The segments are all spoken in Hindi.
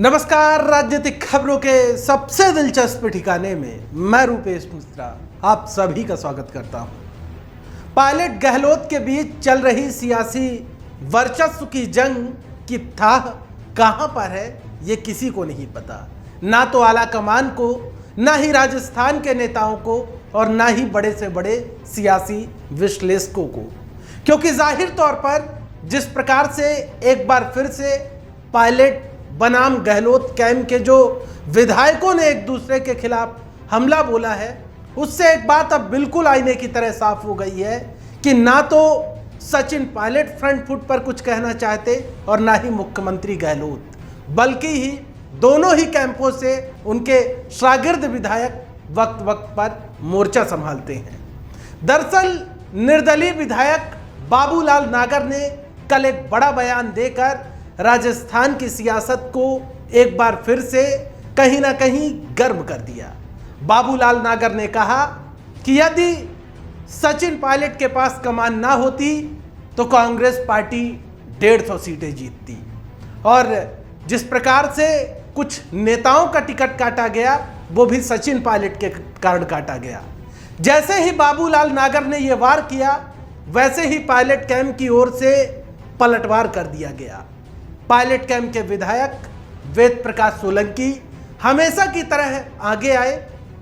नमस्कार। राजनीतिक खबरों के सबसे दिलचस्प ठिकाने में मैं रूपेश मिश्रा आप सभी का स्वागत करता हूं। पायलट गहलोत के बीच चल रही सियासी वर्चस्व की जंग की थाह कहां पर है ये किसी को नहीं पता, ना तो आला कमान को, ना ही राजस्थान के नेताओं को और ना ही बड़े से बड़े सियासी विश्लेषकों को, क्योंकि जाहिर तौर पर जिस प्रकार से एक बार फिर से पायलट बनाम गहलोत कैंप के जो विधायकों ने एक दूसरे के खिलाफ हमला बोला है, उससे एक बात अब बिल्कुल आईने की तरह साफ हो गई है कि ना तो सचिन पायलट फ्रंट फुट पर कुछ कहना चाहते और ना ही मुख्यमंत्री गहलोत, बल्कि ही दोनों ही कैंपों से उनके शागिर्द विधायक वक्त वक्त पर मोर्चा संभालते हैं। दरअसल निर्दलीय विधायक बाबूलाल नागर ने कल एक बड़ा बयान देकर राजस्थान की सियासत को एक बार फिर से कहीं ना कहीं गर्म कर दिया। बाबूलाल नागर ने कहा कि यदि सचिन पायलट के पास कमान ना होती तो कांग्रेस पार्टी 150 सीटें जीतती, और जिस प्रकार से कुछ नेताओं का टिकट काटा गया वो भी सचिन पायलट के कारण काटा गया। जैसे ही बाबूलाल नागर ने यह वार किया, वैसे ही पायलट कैंप की ओर से पलटवार कर दिया गया। पायलट कैंप के विधायक वेद प्रकाश सोलंकी हमेशा की तरह आगे आए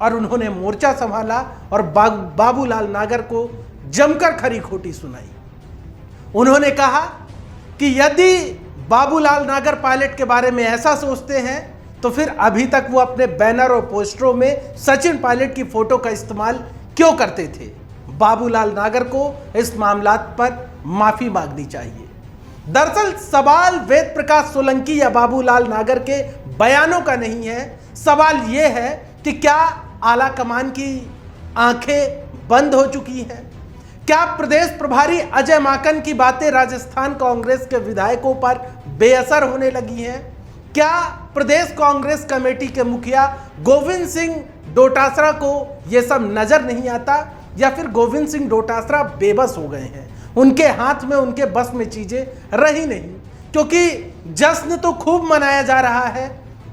और उन्होंने मोर्चा संभाला और बाबूलाल नागर को जमकर खरी खोटी सुनाई। उन्होंने कहा कि यदि बाबूलाल नागर पायलट के बारे में ऐसा सोचते हैं तो फिर अभी तक वो अपने बैनर और पोस्टरों में सचिन पायलट की फोटो का इस्तेमाल क्यों करते थे। बाबूलाल नागर को इस मामला पर माफी मांगनी चाहिए। दरअसल सवाल वेद प्रकाश सोलंकी या बाबूलाल नागर के बयानों का नहीं है, सवाल यह है कि क्या आला कमान की आंखें बंद हो चुकी हैं? क्या प्रदेश प्रभारी अजय माकन की बातें राजस्थान कांग्रेस के विधायकों पर बेअसर होने लगी हैं? क्या प्रदेश कांग्रेस कमेटी के मुखिया गोविंद सिंह डोटासरा को यह सब नजर नहीं आता, या फिर गोविंद सिंह डोटासरा बेबस हो गए हैं, उनके हाथ में उनके बस में चीजें रही नहीं? क्योंकि जश्न तो खूब मनाया जा रहा है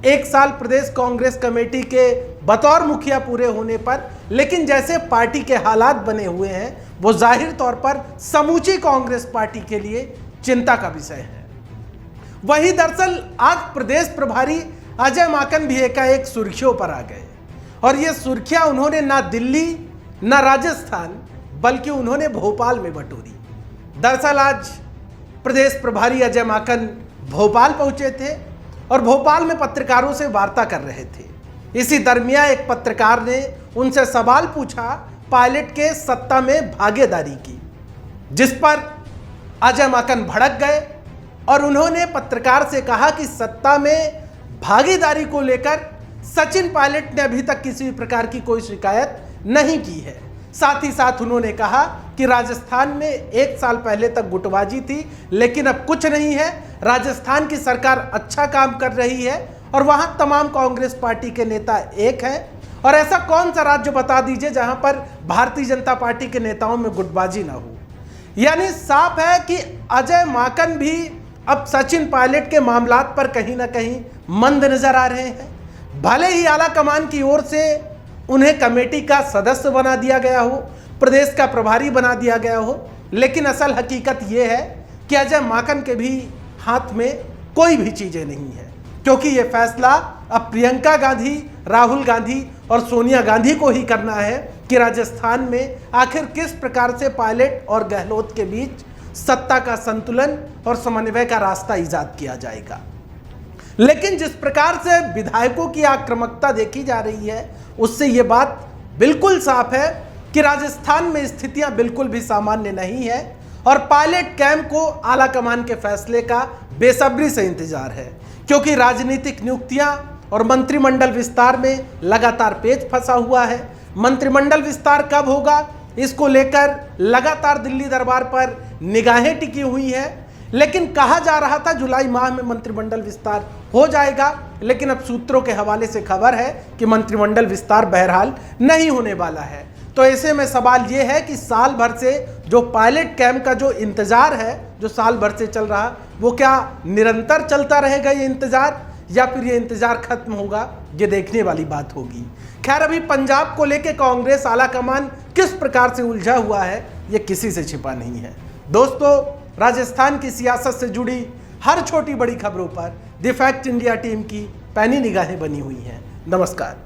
एक साल प्रदेश कांग्रेस कमेटी के बतौर मुखिया पूरे होने पर, लेकिन जैसे पार्टी के हालात बने हुए हैं वो जाहिर तौर पर समूची कांग्रेस पार्टी के लिए चिंता का विषय है। वही दरअसल आज प्रदेश प्रभारी अजय माकन भी एकाएक सुर्खियों पर आ गए, और ये सुर्खियां उन्होंने ना दिल्ली ना राजस्थान बल्कि उन्होंने भोपाल में बटोरी। दरअसल आज प्रदेश प्रभारी अजय माकन भोपाल पहुंचे थे और भोपाल में पत्रकारों से वार्ता कर रहे थे। इसी दरमियान एक पत्रकार ने उनसे सवाल पूछा पायलट के सत्ता में भागीदारी की, जिस पर अजय माकन भड़क गए और उन्होंने पत्रकार से कहा कि सत्ता में भागीदारी को लेकर सचिन पायलट ने अभी तक किसी प्रकार की कोई शिकायत नहीं की है। साथ ही साथ उन्होंने कहा कि राजस्थान में एक साल पहले तक गुटबाजी थी, लेकिन अब कुछ नहीं है। राजस्थान की सरकार अच्छा काम कर रही है और वहां तमाम कांग्रेस पार्टी के नेता एक हैं, और ऐसा कौन सा राज्य बता दीजिए जहां पर भारतीय जनता पार्टी के नेताओं में गुटबाजी ना हो। यानी साफ है कि अजय माकन भी अब सचिन पायलट के मामलात पर कहीं ना कहीं मंद नजर आ रहे हैं। भले ही आला कमान की ओर से उन्हें कमेटी का सदस्य बना दिया गया हो, प्रदेश का प्रभारी बना दिया गया हो, लेकिन असल हकीकत यह है कि अजय माकन के भी हाथ में कोई भी चीजें नहीं है, क्योंकि यह फैसला अब प्रियंका गांधी, राहुल गांधी और सोनिया गांधी को ही करना है कि राजस्थान में आखिर किस प्रकार से पायलट और गहलोत के बीच सत्ता का संतुलन और समन्वय का रास्ता ईजाद किया जाएगा। लेकिन जिस प्रकार से विधायकों की आक्रामकता देखी जा रही है, उससे यह बात बिल्कुल साफ है कि राजस्थान में स्थितियां बिल्कुल भी सामान्य नहीं है, और पायलट कैंप को आला कमान के फैसले का बेसब्री से इंतजार है, क्योंकि राजनीतिक नियुक्तियां और मंत्रिमंडल विस्तार में लगातार पेच फंसा हुआ है। मंत्रिमंडल विस्तार कब होगा, इसको लेकर लगातार दिल्ली दरबार पर निगाहें टिकी हुई है। लेकिन कहा जा रहा था जुलाई माह में मंत्रिमंडल विस्तार हो जाएगा, लेकिन अब सूत्रों के हवाले से खबर है कि मंत्रिमंडल विस्तार बहरहाल नहीं होने वाला है। तो ऐसे में सवाल यह है कि साल भर से जो पायलट कैंप का जो इंतजार है, जो साल भर से चल रहा, वो क्या निरंतर चलता रहेगा ये इंतजार, या फिर ये इंतजार खत्म होगा, ये देखने वाली बात होगी। खैर, अभी पंजाब को लेकर कांग्रेस आलाकमान किस प्रकार से उलझा हुआ है, ये किसी से छिपा नहीं है। दोस्तों, राजस्थान की सियासत से जुड़ी हर छोटी बड़ी खबरों पर द फैक्ट इंडिया टीम की पैनी निगाहें बनी हुई हैं। नमस्कार।